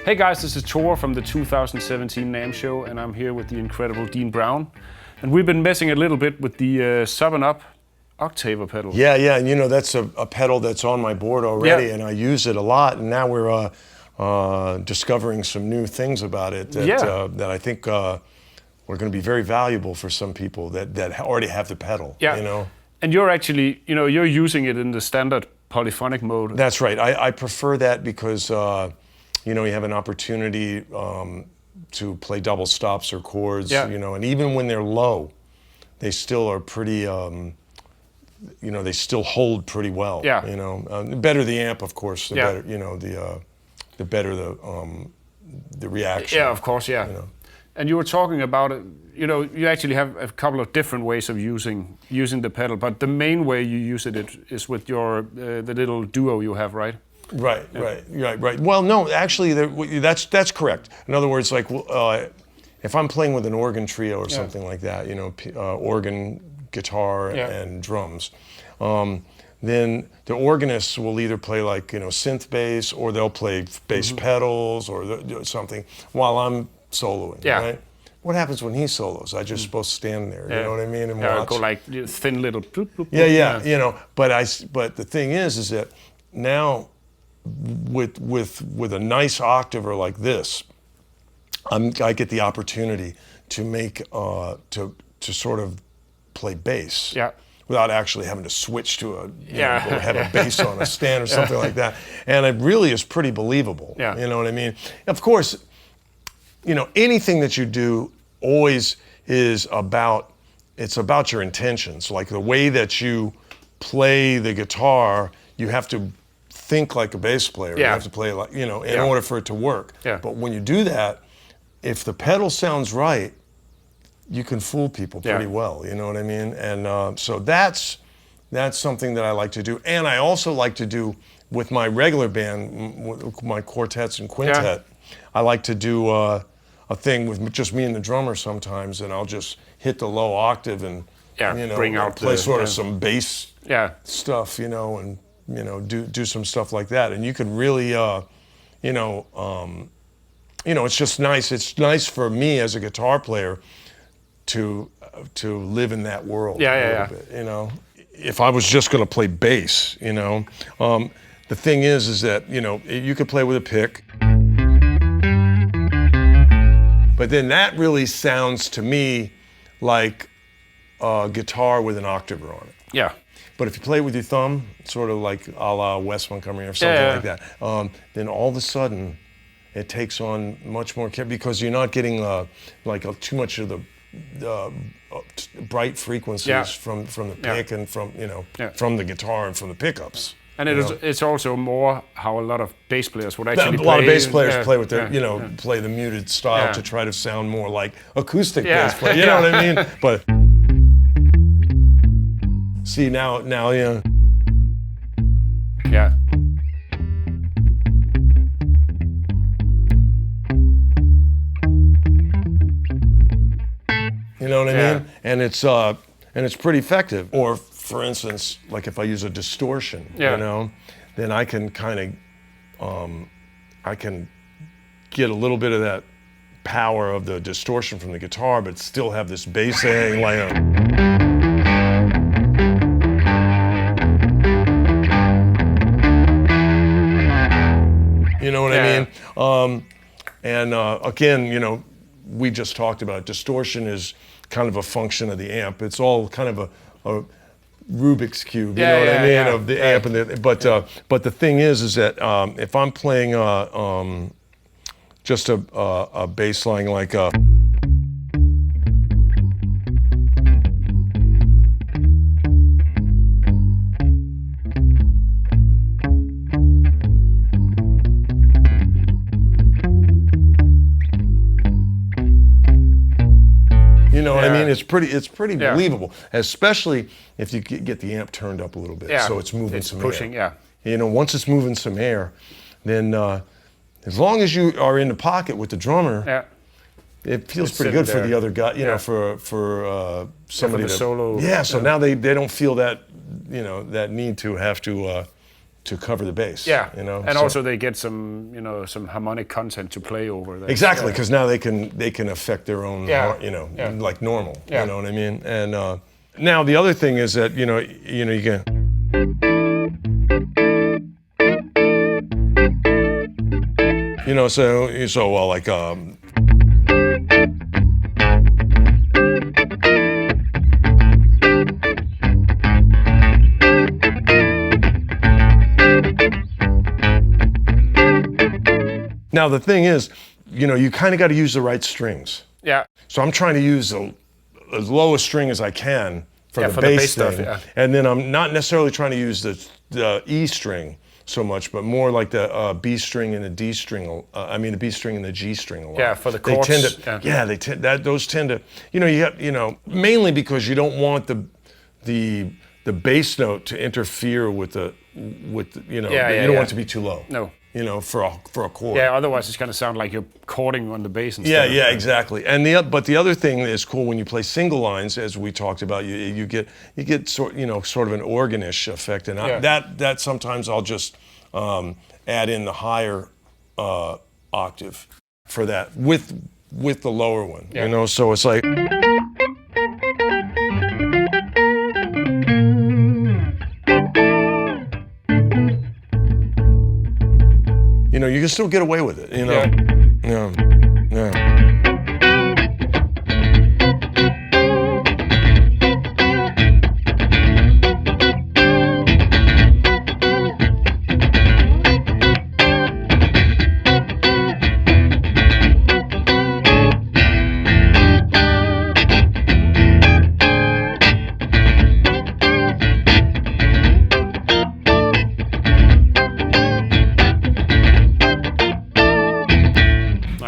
Hey guys, this is Tor from the 2017 NAMM show, and I'm here with the incredible Dean Brown. And we've been messing a little bit with the Sub and Up Octaver pedal. Yeah, and you know, that's a pedal that's on my board already, and I use it a lot, and now we're discovering some new things about it that I think are going to be very valuable for some people that already have the pedal, you know? And you're actually, you're using it in the standard polyphonic mode. That's right. I prefer that because, you have an opportunity to play double stops or chords, and even when they're low, they still are pretty, they still hold pretty well. The better the amp, of course, the better, the better the reaction. Yeah, of course, And you were talking about it, you actually have a couple of different ways of using the pedal, but the main way you use it is with your the little duo you have, right? Right. Well, no, actually, that's correct. In other words, like if I'm playing with an organ trio or something like that, organ, guitar, and drums, then the organists will either play like synth bass, or they'll play bass pedals or something while I'm soloing. Right? What happens when he solos? I just supposed to stand there, you know what I mean, and watch. Go like thin little. Bloop, bloop, bloop, But the thing is that now with a nice octaver like this, I get the opportunity to make to sort of play bass. Without actually having to switch to or have a bass on a stand or something like that. And it really is pretty believable. You know what I mean? Of course, anything that you do always is about your intentions. Like the way that you play the guitar, you have to think like a bass player. You have to play like, in order for it to work. But when you do that, if the pedal sounds right, you can fool people pretty well, you know what I mean? And so that's something that I like to do. And I also like to do with my regular band, with my quartets and quintet, I like to do a thing with just me and the drummer sometimes, and I'll just hit the low octave and bring out play sort of some bass stuff, and do some stuff like that. And you could really, it's just nice. It's nice for me as a guitar player to live in that world a little bit, If I was just going to play bass, the thing is that, you could play with a pick, but then that really sounds to me like a guitar with an octaver on it. But if you play with your thumb, sort of like a la Wes Montgomery or something like that, then all of a sudden it takes on much more care, because you're not getting too much of the bright frequencies from the pick and from the guitar and from the pickups. And it's also more how a lot of bass players would actually play. A lot of bass players play with their, play the muted style to try to sound more like acoustic bass players. You know what I mean? But see now, Yeah. You know what I mean? And it's pretty effective. Or for instance, like if I use a distortion, then I can kind of I can get a little bit of that power of the distortion from the guitar, but still have this bass layer. You know what I mean? And again, we just talked about distortion is kind of a function of the amp. It's all kind of a Rubik's cube, you know what I mean, of the amp. And but the thing is that if I'm playing just a bass line like a, you know what I mean? It's pretty believable, especially if you get the amp turned up a little bit, so it's moving some pushing, air. Once it's moving some air, then as long as you are in the pocket with the drummer, it feels pretty good for the other guy, for somebody to to solo. So now they don't feel that, that need to have to to cover the bass. Yeah, you know, and also they get some, you know, some harmonic content to play over that. Exactly, because now they can affect their own, you know, like normal. Yeah. You know what I mean? And now the other thing is that you can. You know, so well, like. Now the thing is, you know, you kind of got to use the right strings. Yeah. So I'm trying to use as low a string as I can for the bass thing, stuff, and then I'm not necessarily trying to use the E string so much, but more like the B string and the D string. I mean, the B string and the G string a lot. Yeah, for the chords. They tend to, those tend to, you know, mainly because you don't want the bass note to interfere with the you don't want it to be too low. No. You know, for a chord. Yeah, otherwise it's going to sound like you're chording on the bass and stuff. stuff. Yeah, exactly. And but the other thing is cool when you play single lines, as we talked about, you get sort of an organish effect, and that sometimes I'll just add in the higher octave for that with the lower one. Yeah. You know, so it's like. You know, you can still get away with it, you know? Yeah.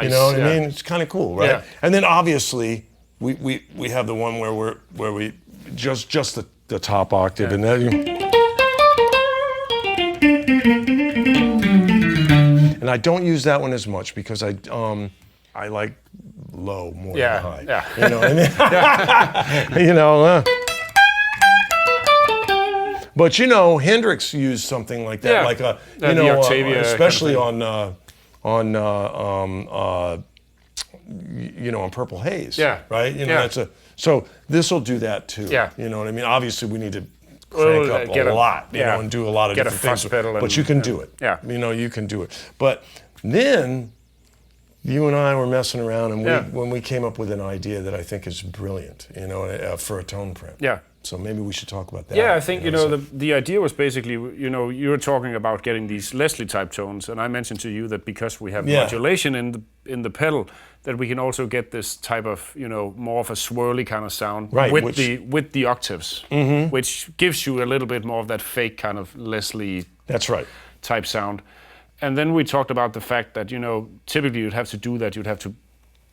You know what I mean? It's kind of cool, right? Yeah. And then obviously we have the one where we just the top octave and that. And I don't use that one as much because I like low more than high. Yeah. You know what I mean? You know. But you know, Hendrix used something like that, like the Octaver, especially kind of on Purple Haze. Yeah. Right? You know, so this will do that too. Yeah. You know what I mean? Obviously we need to crank up a lot, you know, and do a lot of different things. But you can do it. Yeah. You know, you can do it. But then you and I were messing around, and when we came up with an idea that I think is brilliant, you know, for a tone print. Yeah. So maybe we should talk about that. Yeah, I think, the idea was basically, you know, you were talking about getting these Leslie type tones, and I mentioned to you that because we have modulation in the pedal, that we can also get this type of, you know, more of a swirly kind of sound with the octaves, which gives you a little bit more of that fake kind of Leslie type sound. And then we talked about the fact that, you know, typically you'd have to do that, you'd have to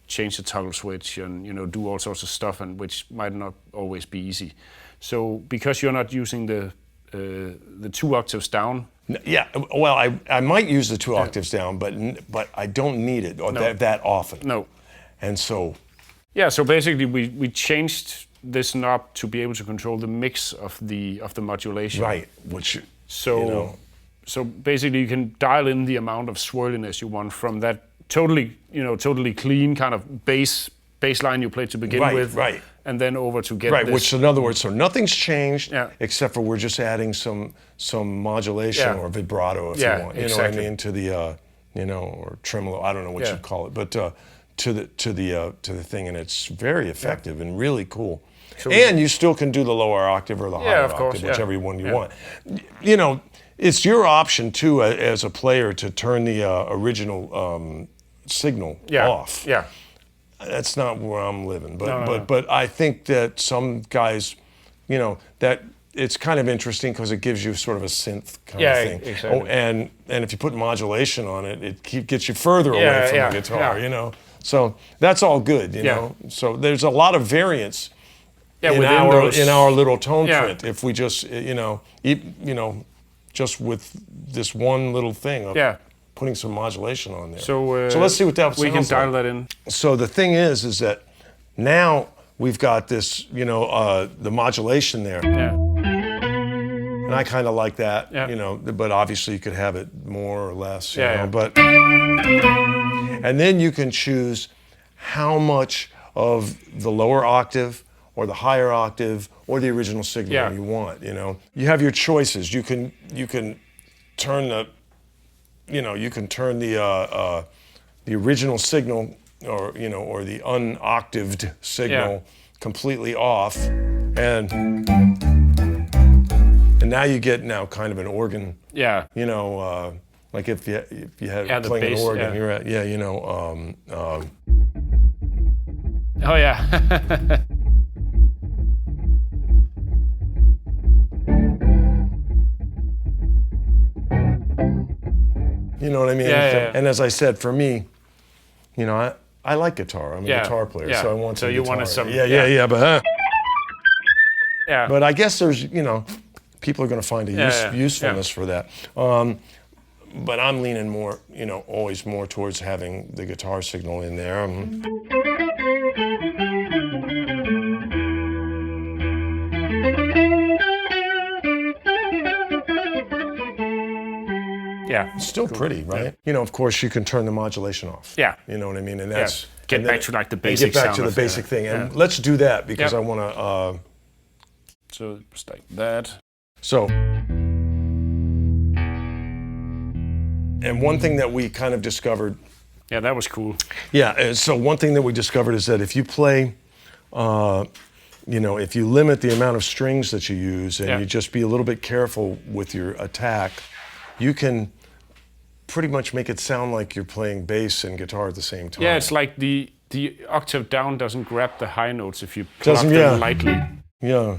change the toggle switch and, you know, do all sorts of stuff, and which might not always be easy. So because you're not using the 2 octaves down. Yeah, well, I might use the 2 octaves down, but I don't need it that often. No. And so. Yeah, so basically we changed this knob to be able to control the mix of the modulation. Right, which So basically you can dial in the amount of swirliness you want from that totally clean kind of bass line you played to begin with. Right. And then over to get this. Which in other words, so nothing's changed except for we're just adding some modulation or vibrato if you want. You know what I mean? To the or tremolo, I don't know what you'd call it, but to the thing, and it's very effective and really cool. So and you still can do the lower octave or the higher octave, whichever one you want. You know, it's your option too as a player to turn the original signal off. Yeah. That's not where I'm living, but I think that some guys, you know, that it's kind of interesting because it gives you sort of a synth kind of thing. Exactly. Oh, and if you put modulation on it, it gets you further away from the guitar, you know. So that's all good, you know. So there's a lot of variance in our little tone print if we just just with this one little thing of putting some modulation on there. So let's see what that sounds like. We can dial that in. So the thing is that now we've got this, the modulation there. Yeah. And I kind of like that, you know, but obviously you could have it more or less, you know, but, and then you can choose how much of the lower octave or the higher octave or the original signal you want, you know. You have your choices. You can turn the, you know, you can turn the original signal or, you know, or the unoctaved signal completely off, and now you get kind of an organ, you know, like if you had playing an organ, you're at, you know, oh yeah. You know what I mean? And as I said, for me, you know, I like guitar. I'm a guitar player, so I want some guitar. Wanted some, but but I guess there's, you know, people are going to find a usefulness for that. But I'm leaning more, you know, always more towards having the guitar signal in there. It's still pretty, right? You know, of course, you can turn the modulation off. You know what I mean? And that's get back to like the basic. Get back to the basic thing, and let's do that because I want to. So just like that. So, and one thing that we kind of discovered. Yeah, that was cool. Yeah. So one thing that we discovered is that if you play, you know, if you limit the amount of strings that you use and you just be a little bit careful with your attack, you can pretty much make it sound like you're playing bass and guitar at the same time. Yeah, it's like the octave down doesn't grab the high notes if you pluck them lightly. Yeah.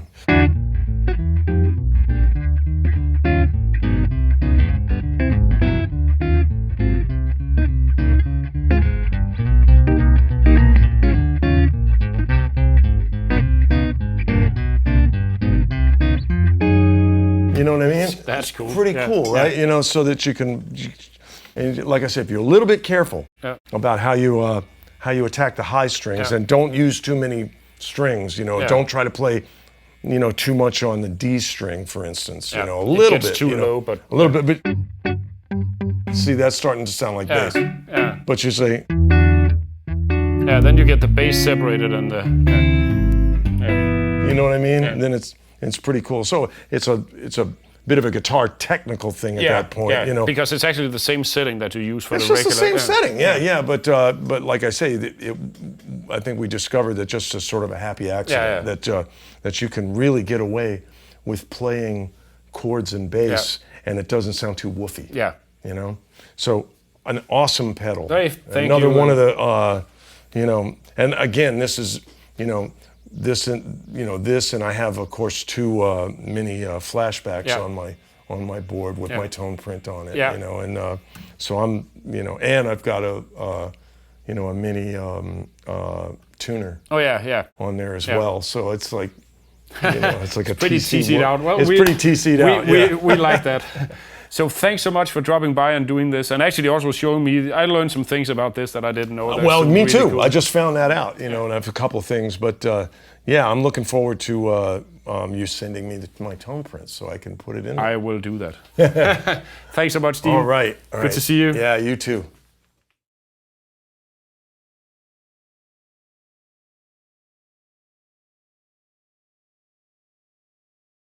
You know what I mean? That's cool. Pretty cool, right? You know, so that you can, and like I said, if you're a little bit careful about how you attack the high strings and don't use too many strings, you know, don't try to play, you know, too much on the D string, for instance, you know, a little bit. Too low, but a little bit, but see, that's starting to sound like bass. But you say, then you get the bass separated and the, you know what I mean? And then it's pretty cool. So it's a bit of a guitar technical thing at that point, you know. Because it's actually the same setting that you use for the regular. It's just the same setting, but like I say, I think we discovered that just a sort of a happy accident that you can really get away with playing chords and bass, and it doesn't sound too woofy. You know. So an awesome pedal. Another one of the, you know, and again, this is, you know. This and I have of course two mini flashbacks on my board with my TonePrint on it, you know, and so I'm, you know, and I've got a you know, a mini tuner on there as well, so it's like, you know, it's like a pretty TC'd out. Well, it's pretty TC'd out. We like that. So thanks so much for dropping by and doing this, and actually also showing me. I learned some things about this that I didn't know. Well, me really too. Cool. I just found that out, you know, and I have a couple of things, but yeah, I'm looking forward to you sending me my TonePrint so I can put it in. I will do that. Thanks so much, Steve. All right. Good to see you. Yeah, you too.